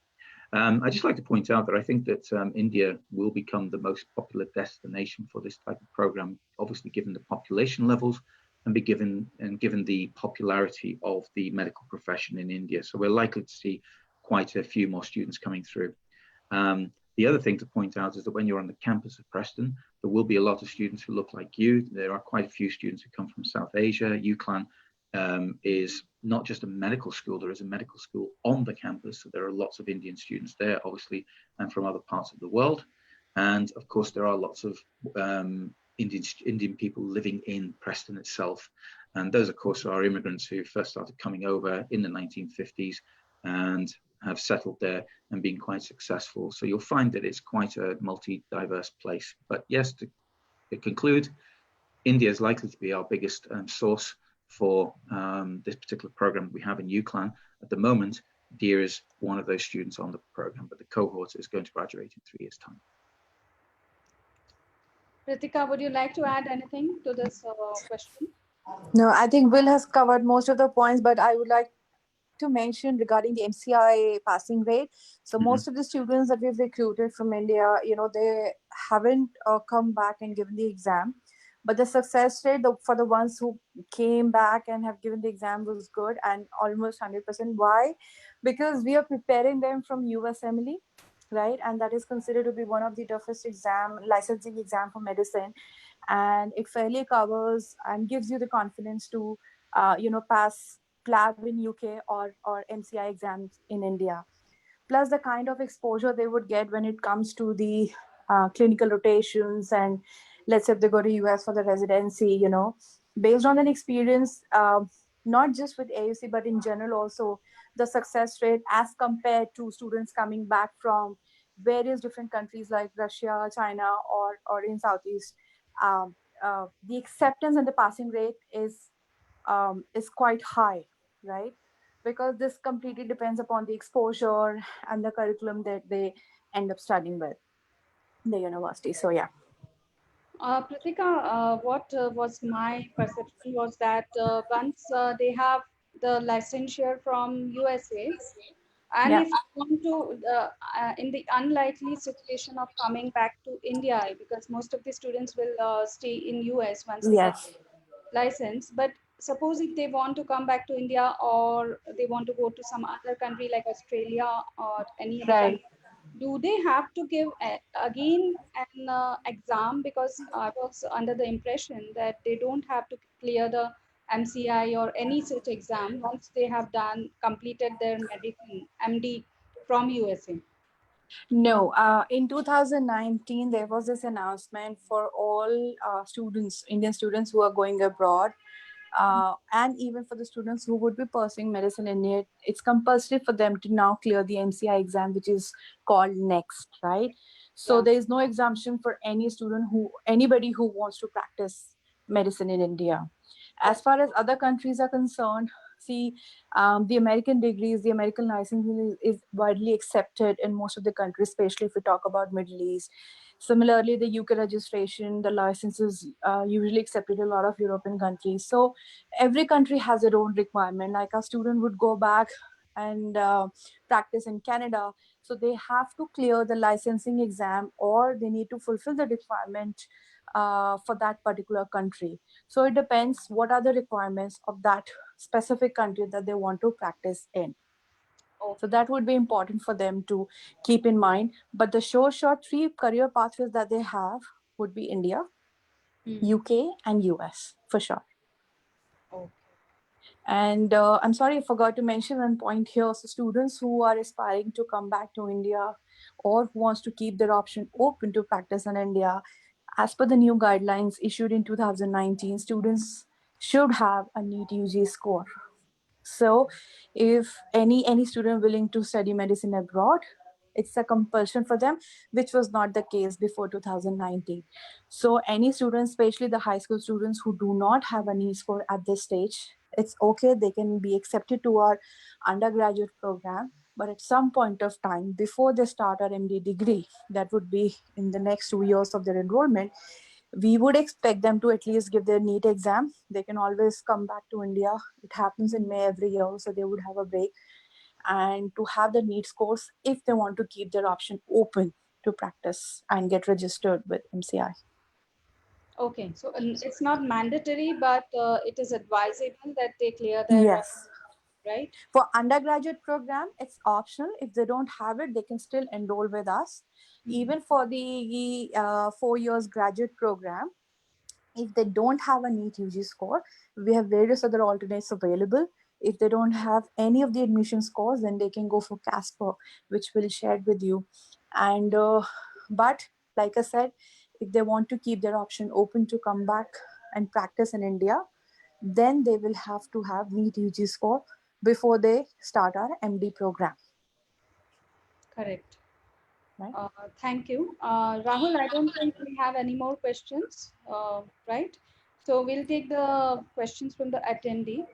I'd just like to point out that I think that India will become the most popular destination for this type of program, obviously given the population levels and given the popularity of the medical profession in India. So we're likely to see quite a few more students coming through. The other thing to point out is that when you're on the campus of Preston, there will be a lot of students who look like you. There are quite a few students who come from South Asia. UCLan is not just a medical school, there is a medical school on the campus. So there are lots of Indian students there, obviously, and from other parts of the world. And of course, there are lots of Indian people living in Preston itself. And those, of course, are immigrants who first started coming over in the 1950s and have settled there and been quite successful. So you'll find that it's quite a multi-diverse place. But yes, to conclude, India is likely to be our biggest source for this particular program we have in UCLan. At the moment, Dear is one of those students on the program, but the cohort is going to graduate in 3 years' time. Ritika, would you like to add anything to this question? No, I think Will has covered most of the points, but I would like to mention regarding the MCI passing rate. So most of the students that we've recruited from India, they haven't come back and given the exam, but the success rate for the ones who came back and have given the exam was good and almost 100%. Why? Because we are preparing them from USMLE, right? And that is considered to be one of the toughest licensing exam for medicine. And it fairly covers and gives you the confidence to, pass PLAB in UK or MCI exams in India. Plus the kind of exposure they would get when it comes to the clinical rotations, and let's say if they go to US for the residency, based on an experience, not just with AUC, but in general also, the success rate as compared to students coming back from various different countries like Russia, China, or in Southeast, the acceptance and the passing rate is quite high, right? Because this completely depends upon the exposure and the curriculum that they end up studying with the university. So yeah. Pratika, what was my perception was that once they have the licensure from USA, and Yeah. if you want to, in the unlikely situation of coming back to India, because most of the students will stay in US once they get Yes. license, but suppose if they want to come back to India or they want to go to some other country like Australia or any other Right. country, do they have to give again an exam? Because I was under the impression that they don't have to clear the MCI or any such exam once they have completed their medicine MD from USA. No, in 2019, there was this announcement for all students, Indian students who are going abroad, and even for the students who would be pursuing medicine in it, it's compulsory for them to now clear the MCI exam, which is called NEXT, right? So Yeah. there is no exemption for anybody who wants to practice medicine in India. As far as other countries are concerned, see, the American degrees, the American licensing is widely accepted in most of the countries, especially if we talk about Middle East. Similarly, the UK registration, the licenses usually accepted in a lot of European countries. So every country has their own requirement. Like a student would go back and practice in Canada. So they have to clear the licensing exam, or they need to fulfill the requirement for that particular country. So it depends what are the requirements of that specific country that they want to practice in. So that would be important for them to keep in mind. But the short three career pathways that they have would be India, UK, and US for sure. Okay. And I'm sorry, I forgot to mention one point here. So students who are aspiring to come back to India or who wants to keep their option open to practice in India, as per the new guidelines issued in 2019, students should have a NEET UG score. So if any student willing to study medicine abroad, it's a compulsion for them, which was not the case before 2019. So any students, especially the high school students who do not have a NEET score at this stage, it's okay, they can be accepted to our undergraduate program. But at some point of time, before they start our MD degree, that would be in the next 2 years of their enrollment, we would expect them to at least give their NEET exam. They can always come back to India. It happens in May every year, so they would have a break. And to have the NEET scores if they want to keep their option open to practice and get registered with MCI. Okay, so it's not mandatory, but it is advisable that they clear their Yes. right? For undergraduate program, it's optional. If they don't have it, they can still enroll with us. Even for the 4 years graduate program, if they don't have a NEET UG score, we have various other alternates available. If they don't have any of the admission scores, then they can go for Casper, which we'll share with you. And but like I said, if they want to keep their option open to come back and practice in India, then they will have to have NEET UG score before they start our MD program. Correct. Right. Thank you. Rahul, I don't think we have any more questions, right? So we'll take the questions from the attendee.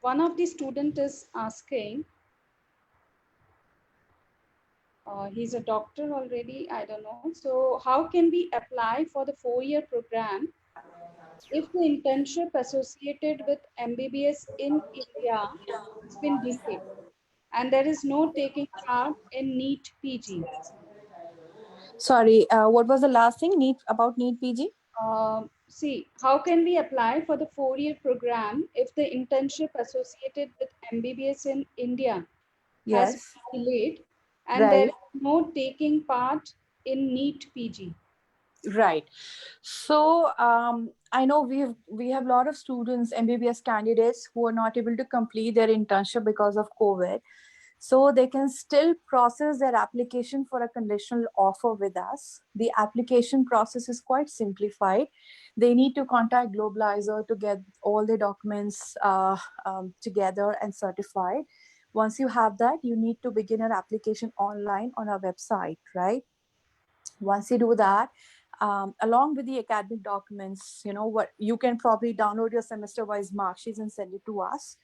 One of the student is asking, he's a doctor already, I don't know. So how can we apply for the 4-year program if the internship associated with MBBS in India has been delayed and there is no taking part in NEET PG? Sorry, what was the last thing about NEET PG? See, how can we apply for the 4-year program if the internship associated with MBBS in India has Yes. been delayed and there Right. is no taking part in NEET PG? Right. So I know we have a lot of students, MBBS candidates, who are not able to complete their internship because of COVID. So they can still process their application for a conditional offer with us. The application process is quite simplified. They need to contact Globalizer to get all the documents together and certified. Once you have that, you need to begin your application online on our website, right? Once you do that, along with the academic documents, what you can probably download your semester wise mark sheets and send it to us.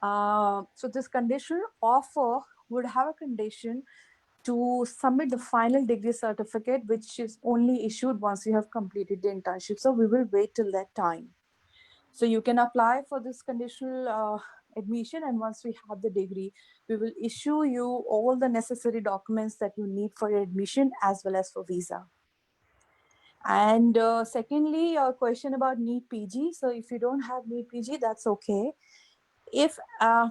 So this conditional offer would have a condition to submit the final degree certificate, which is only issued once you have completed the internship. So we will wait till that time. So you can apply for this conditional admission, and once we have the degree, we will issue you all the necessary documents that you need for your admission as well as for visa. And secondly, a question about NEET PG. So if you don't have NEET PG, that's okay. If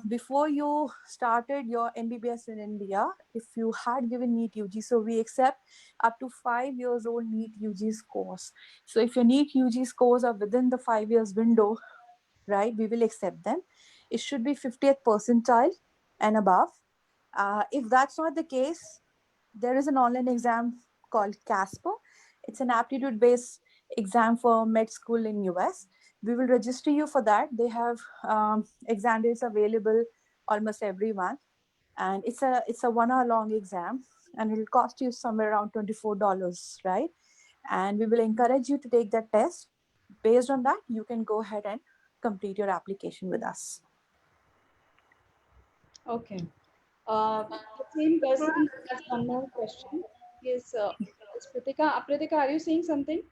before you started your MBBS in India, if you had given NEET UG, so we accept up to 5 years old NEET UG scores. So if your NEET UG scores are within the 5 years window, right, we will accept them. It should be 50th percentile and above. If that's not the case, there is an online exam called Casper. It's an aptitude-based exam for med school in US. We will register you for that. They have exam dates available almost every month, and it's a 1 hour long exam, and it'll cost you somewhere around $24, right? And we will encourage you to take that test. Based on that, you can go ahead and complete your application with us. Okay. The same person has one more question. Is Pritika. Pritika, are you saying something?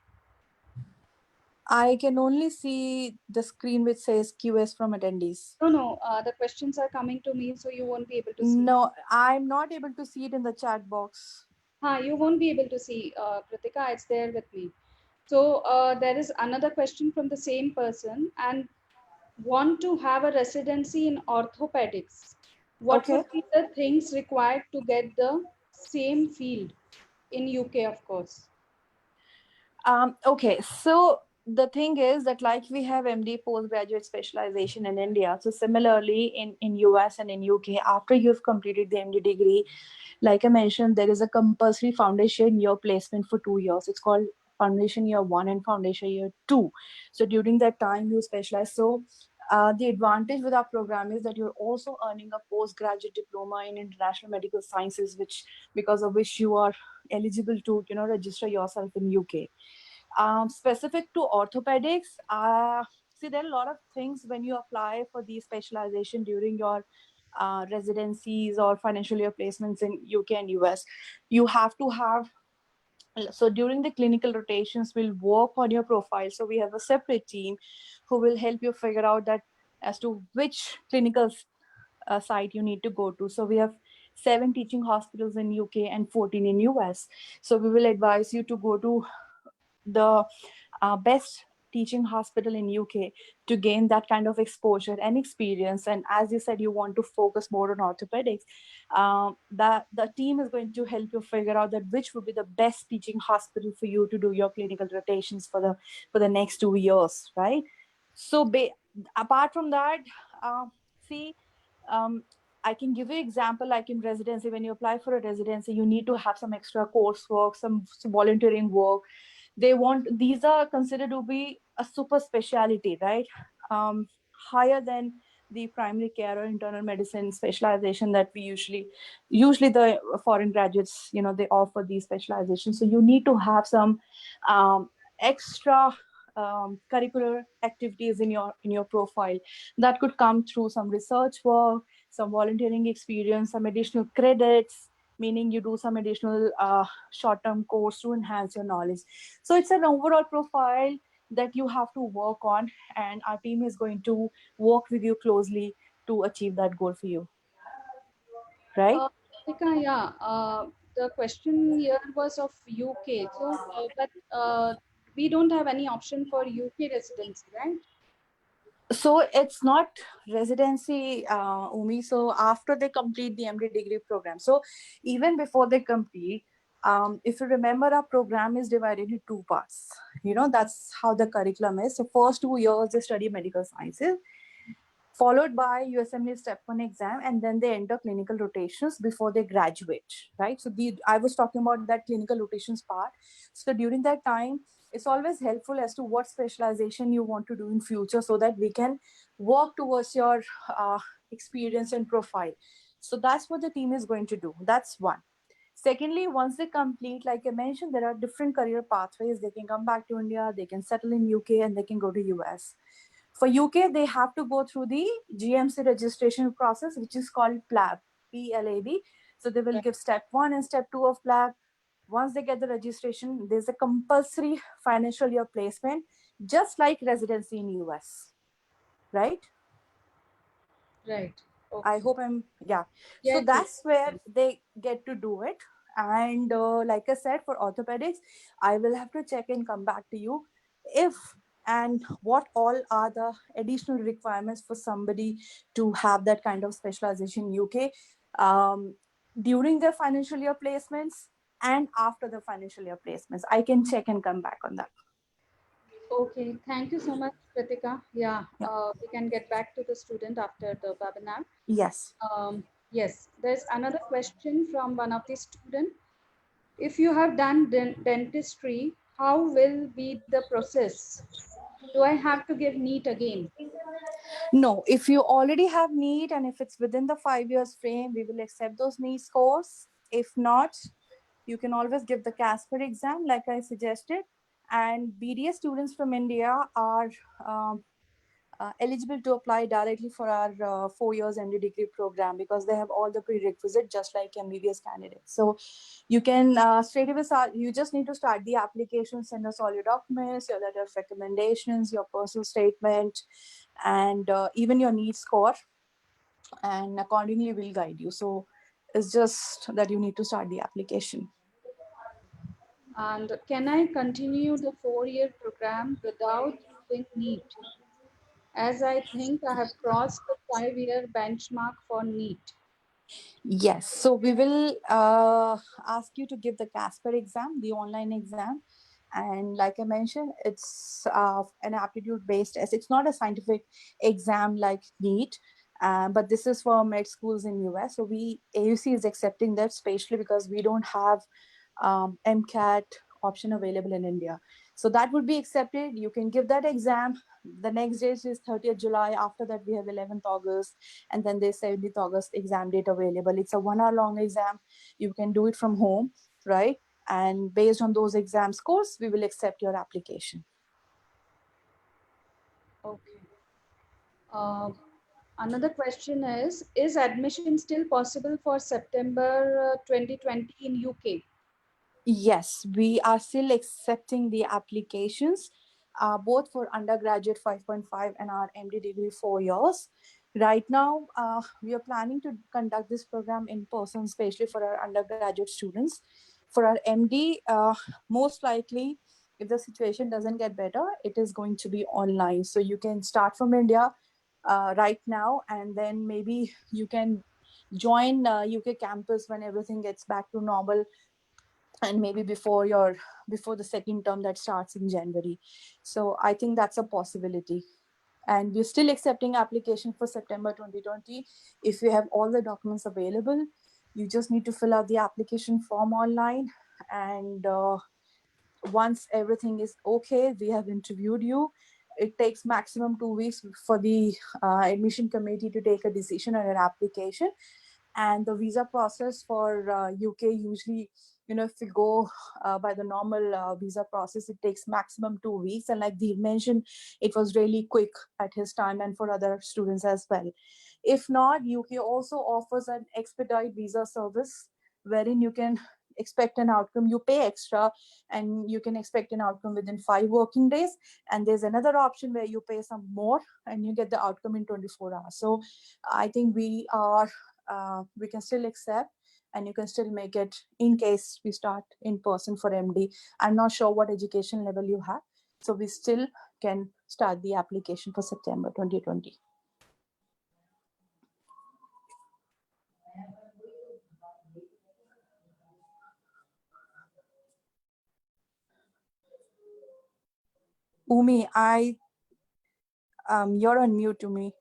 I can only see the screen which says QS from attendees. No. The questions are coming to me, so you won't be able to see. No, I'm not able to see it in the chat box. You won't be able to see, Pritika. It's there with me. So there is another question from the same person and want to have a residency in orthopedics. What Okay. would be the things required to get the same field in UK, of course? Okay, so the thing is that like we have MD postgraduate specialization in India. So similarly in US and in UK, after you've completed the MD degree, like I mentioned, there is a compulsory foundation year placement for 2 years. It's called foundation year 1 and foundation year 2. So during that time you specialize. So the advantage with our program is that you're also earning a postgraduate diploma in international medical sciences, which because of which you are eligible to register yourself in UK. Specific to orthopedics, see, there are a lot of things when you apply for the specialization during your residencies or financial year placements in UK and US. You have to have, so during the clinical rotations, we'll work on your profile. So we have a separate team who will help you figure out that as to which clinical site you need to go to. So we have 7 teaching hospitals in UK and 14 in US. So we will advise you to go to the best teaching hospital in UK to gain that kind of exposure and experience. And as you said, you want to focus more on orthopedics. The team is going to help you figure out that which would be the best teaching hospital for you to do your clinical rotations for the next 2 years, right? So apart from that, see. Um, I can give you example like in residency. When you apply for a residency, you need to have some extra coursework, some volunteering work. These are considered to be a super specialty, right? Higher than the primary care or internal medicine specialization that we usually the foreign graduates, they offer these specializations. So you need to have some extra curricular activities in your profile that could come through some research work, some volunteering experience, some additional credits, meaning you do some additional short-term course to enhance your knowledge. So it's an overall profile that you have to work on, and our team is going to work with you closely to achieve that goal for you, right? Ritika, yeah, the question here was of UK. So, but we don't have any option for UK residency, right? So it's not residency, Umi. So after they complete the MD degree program, so even before they complete, if you remember, our program is divided into 2 parts. That's how the curriculum is. So first 2 years they study medical sciences, followed by USMLE Step 1 exam, and then they enter clinical rotations before they graduate, right? So I was talking about that clinical rotations part. So during that time, it's always helpful as to what specialization you want to do in future so that we can work towards your experience and profile. So that's what the team is going to do. That's one. Secondly, once they complete, like I mentioned, there are different career pathways. They can come back to India, they can settle in UK, and they can go to US. For UK, they have to go through the GMC registration process, which is called PLAB, PLAB. So they will give step 1 and step 2 of PLAB. Once they get the registration, there's a compulsory financial year placement, just like residency in US, right? Right. I Okay. hope yeah. So Yes, yes. that's where they get to do it. And like I said, for orthopedics, I will have to check and come back to you if and what all are the additional requirements for somebody to have that kind of specialization in UK during their financial year placements and after the financial year placements. I can check and come back on that. Okay. Thank you so much, Kritika. Yeah, Yeah. we can get back to the student after the webinar. Yes. Yes, there's another question from one of the student. If you have done dentistry, how will be the process? Do I have to give NEET again? No, if you already have NEET and if it's within the 5 years frame, we will accept those NEET scores. If not, you can always give the Casper exam, like I suggested. And BDS students from India are eligible to apply directly for our 4 years MD degree program because they have all the prerequisites just like MBBS candidates. So you can straight away start. You just need to start the application, send us all your documents, your letter of recommendations, your personal statement, and even your NEET score, and accordingly we'll guide you. So it's just that you need to start the application. And can I continue the 4-year program without doing NEET? As I think I have crossed the 5-year benchmark for NEET. Yes, so we will ask you to give the Casper exam, the online exam. And like I mentioned, it's an aptitude-based test. It's not a scientific exam like NEET, but this is for med schools in US. So AUC is accepting that, especially because we don't have MCAT option available in India. So that would be accepted. You can give that exam. The next date is 30th July. After that, we have 11th August. And then there's 17th August exam date available. It's a 1 hour long exam. You can do it from home, right? And based on those exam scores, we will accept your application. Okay. Another question is admission still possible for September 2020 in UK? Yes, we are still accepting the applications, both for undergraduate 5.5 and our MD degree 4 years. Right now, we are planning to conduct this program in person, especially for our undergraduate students. For our MD, most likely, if the situation doesn't get better, it is going to be online. So you can start from India right now, and then maybe you can join UK campus when everything gets back to normal, and maybe before the second term that starts in January. So I think that's a possibility. And we're still accepting application for September 2020. If you have all the documents available, you just need to fill out the application form online. And once everything is okay, we have interviewed you. It takes maximum 2 weeks for the admission committee to take a decision on your application. And the visa process for UK usually, if we go by the normal visa process, it takes maximum 2 weeks. And like Deep mentioned, it was really quick at his time and for other students as well. If not, UK also offers an expedite visa service wherein you can expect an outcome. You pay extra and you can expect an outcome within 5 working days. And there's another option where you pay some more and you get the outcome in 24 hours. So I think we can still accept, and you can still make it in case we start in person for MD. I'm not sure what education level you have, so we still can start the application for September 2020. Umi, you're on mute to me.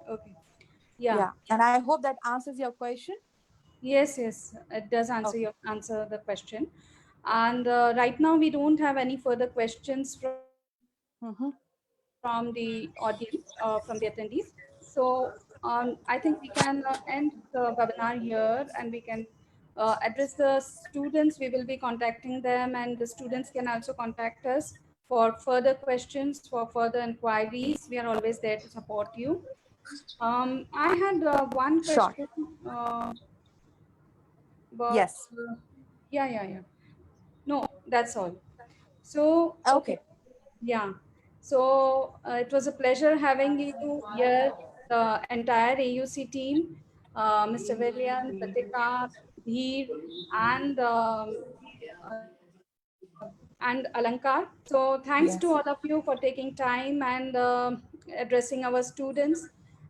Okay. Yeah. And I hope that answers your question. Yes, it does answer the question. And right now we don't have any further questions from the audience, from the attendees. So I think we can end the webinar here, and we can address the students. We will be contacting them, and the students can also contact us for further questions, for further inquiries. We are always there to support you. I had one question. But Yes. yeah. No, that's all. So okay. Yeah. So it was a pleasure having you here, the entire AUC team, Mr. William, Pratika, Dheer, and Alankar. So thanks to all of you for taking time and addressing our students.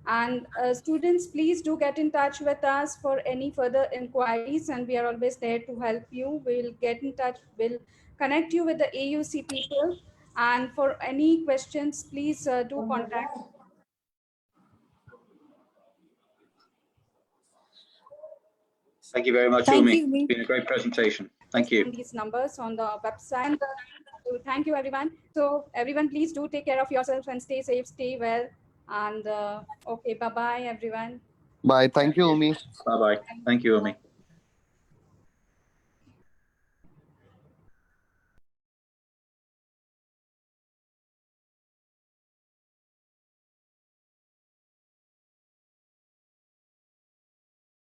And students, please do get in touch with us for any further inquiries, and we are always there to help you. We'll get in touch, we'll connect you with the AUC people. And for any questions, please do contact. Thank you very much, Thank Umi. you, Umi. It's been a great presentation. Thank you. These numbers on the website. So thank you, everyone. So everyone, please do take care of yourself and stay safe, stay well. And okay, bye-bye, everyone. Bye. Thank you, Umi. Bye-bye. Thank you, Umi.